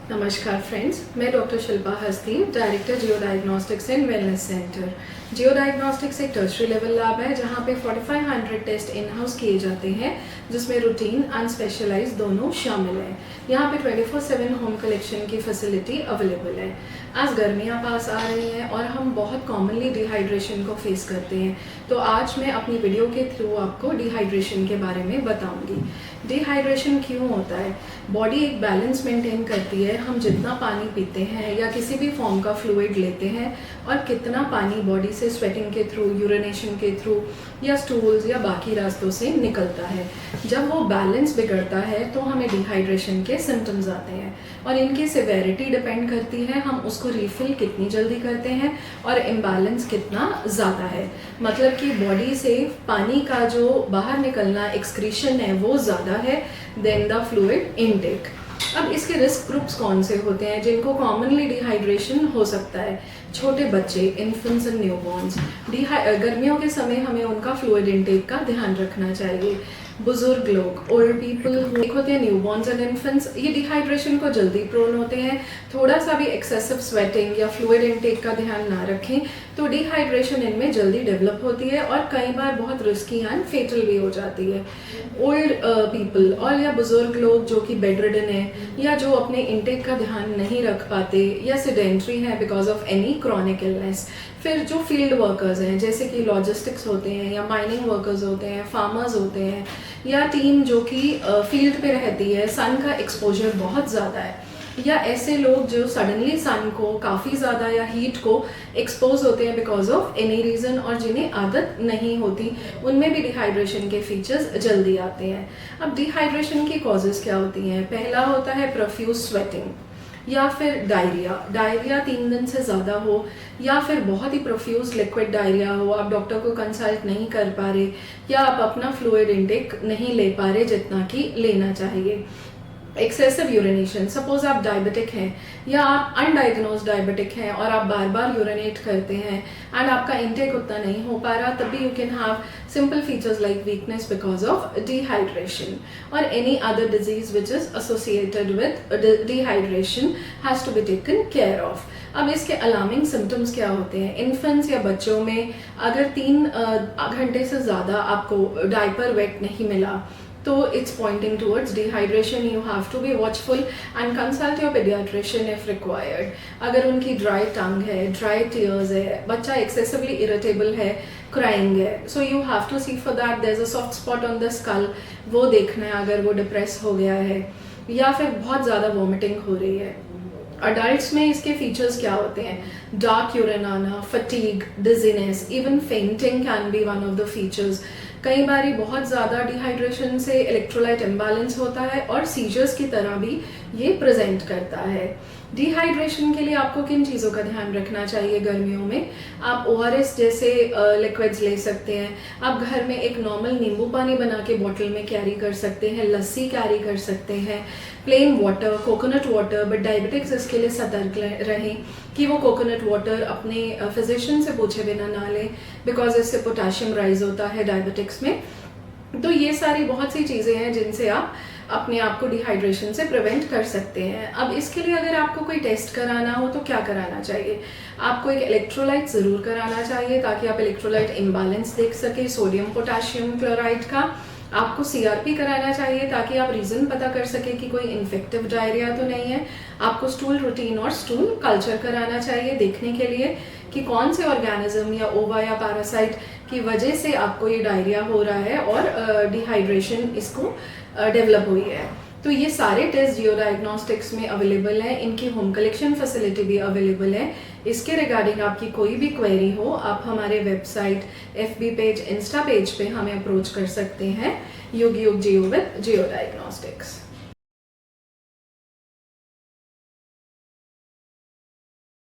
नमस्कार फ्रेंड्स, मैं डॉक्टर शिल्पा हस्ती, director Jio diagnostics and wellness centre. Jio diagnostics एक टर्शरी लेवल लैब है जहां पे 4500 टेस्ट इन हाउस किए जाते हैं, जिसमें रूटीन एंड स्पेशलाइज दोनों शामिल हैं। यहां पे 24/7 होम कलेक्शन की फैसिलिटी अवेलेबल है। आज गर्मियां पास आ रही हैं और हम बहुत कॉमनली डिहाइड्रेशन को फेस करते हैं, तो आज मैं अपनी वीडियो के थ्रू आपको डिहाइड्रेशन के बारे में बताऊंगी। डिहाइड्रेशन क्यों होता है? बॉडी एक बैलेंस मेंटेन करती है। हम जितना पानी पीते हैं या किसी भी फॉर्म का फ्लूइड लेते हैं और कितना पानी बॉडी से स्वेटिंग के थ्रू, यूरिनेशन के थ्रू या स्टूल्स या बाकी रास्तों से निकलता है। जब वो बैलेंस बिगड़ता है तो हमें डिहाइड्रेशन के सिम्टम्स आते हैं और इनकी सिवेरिटी डिपेंड करती है हम उसको रिफिल कितनी जल्दी करते हैं और इम्बैलेंस कितना ज़्यादा है। मतलब कि बॉडी से पानी का जो बाहर निकलना एक्सक्रीशन है वो ज़्यादा है देन द फ्लूइड इनटेक। अब इसके रिस्क ग्रुप्स कौन से होते हैं जिनको कॉमनली डिहाइड्रेशन हो सकता है? छोटे बच्चे, इन्फेंट्स एंड न्यूबॉर्न्स। गर्मियों के समय हमें उनका फ्लूइड इनटेक का ध्यान रखना चाहिए। बुजुर्ग लोग, ओल्ड पीपल होते हैं, न्यूबॉर्न्स एंड इन्फेंट्स, ये डिहाइड्रेशन को जल्दी प्रोन होते हैं। थोड़ा सा भी एक्सेसिव स्वेटिंग या फ्लूइड इनटेक का ध्यान ना रखें तो डिहाइड्रेशन इनमें जल्दी डेवलप होती है और कई बार बहुत रिस्की एंड फेटल भी हो जाती है। ओल्ड पीपल और या बुजुर्ग लोग जो कि बेड रिडन है या जो अपने इनटेक का ध्यान नहीं रख पाते या सिडेंट्री हैं because of any chronic illness. फिर जो फील्ड वर्कर्स हैं जैसे कि लॉजिस्टिक्स होते हैं या माइनिंग वर्कर्स होते हैं, फार्मर्स होते हैं या टीम जो कि फील्ड पे रहती है, सन का एक्सपोजर बहुत ज़्यादा है, या ऐसे लोग जो सडनली सन को काफ़ी ज़्यादा या हीट को एक्सपोज होते हैं बिकॉज ऑफ एनी रीज़न और जिन्हें आदत नहीं होती, उनमें भी डिहाइड्रेशन के फीचर्स जल्दी आते हैं। अब डिहाइड्रेशन की कॉजेज़ क्या होती हैं? पहला होता है प्रोफ्यूज स्वेटिंग या फिर डायरिया 3 दिन से ज़्यादा हो या फिर बहुत ही प्रोफ्यूज लिक्विड डायरिया हो, आप डॉक्टर को कंसल्ट नहीं कर पा रहे या आप अपना फ्लूइड इनटेक नहीं ले पा रहे जितना कि लेना चाहिए। एक्सेसिव यूरिनेशन, सपोज आप डायबिटिक हैं या आप अनडायग्नोज डायबिटिक हैं और आप बार बार यूरिनेट करते हैं एंड आपका इनटेक उतना नहीं हो पा रहा, तभी you can have simple features like weakness because of dehydration और any other disease which is associated with dehydration has to be taken care of. अब इसके अलार्मिंग सिम्टम्स क्या होते हैं? इन्फेंट्स या बच्चों में अगर 3 घंटे से ज़्यादा आपको डायपर वेट नहीं मिला तो it's pointing towards dehydration. You have to be watchful and consult your paediatrician if required. अगर उनकी ड्राई टंग है, ड्राई टीयर्स है, बच्चा एक्सेसिवली इरिटेबल है, क्राइंग है, so you have to see for that. There is a soft spot on the skull, वो देखना है अगर वो डिप्रेस हो गया है या फिर बहुत ज़्यादा वॉमिटिंग हो रही है। अडल्ट्स में इसके फीचर्स क्या होते हैं? डार्क यूरिन आना, fatigue, dizziness, even fainting can be one of the features. कई बार बहुत ज़्यादा डिहाइड्रेशन से इलेक्ट्रोलाइट इम्बैलेंस होता है और सीजर्स की तरह भी ये प्रेजेंट करता है। डिहाइड्रेशन के लिए आपको किन चीज़ों का ध्यान रखना चाहिए गर्मियों में? आप ORS जैसे लिक्विड्स ले सकते हैं। आप घर में एक नॉर्मल नींबू पानी बना के बॉटल में कैरी कर सकते हैं, लस्सी कैरी कर सकते हैं, plain water, coconut water. But diabetics इसके लिए सतर्क रहें कि वो कोकोनट वाटर अपने फिजिशियन से पूछे बिना ना लें बिकॉज इससे पोटेशियम राइज होता है डायबिटिक्स में। तो ये सारी बहुत सी चीज़ें हैं जिनसे आप अपने आप को डिहाइड्रेशन से प्रिवेंट कर सकते हैं। अब इसके लिए अगर आपको कोई टेस्ट कराना हो तो क्या कराना चाहिए? आपको एक इलेक्ट्रोलाइट ज़रूर कराना चाहिए ताकि आप इलेक्ट्रोलाइट इम्बैलेंस देख सकें सोडियम पोटेशियम क्लोराइड का। आपको CRP कराना चाहिए ताकि आप रीज़न पता कर सके कि कोई इन्फेक्टिव डायरिया तो नहीं है। आपको स्टूल रूटीन और स्टूल कल्चर कराना चाहिए देखने के लिए कि कौन से ऑर्गेनिज्म या ओवा या पैरासाइट की वजह से आपको ये डायरिया हो रहा है और डिहाइड्रेशन इसको डेवलप हुई है। तो ये सारे टेस्ट जियो डायग्नोस्टिक्स में अवेलेबल हैं, इनकी होम कलेक्शन फैसिलिटी भी अवेलेबल है। इसके रिगार्डिंग आपकी कोई भी क्वेरी हो आप हमारे website, FB page, Insta page पे हमें अप्रोच कर सकते हैं। युग युग जियो विद जियो डायग्नोस्टिक्स।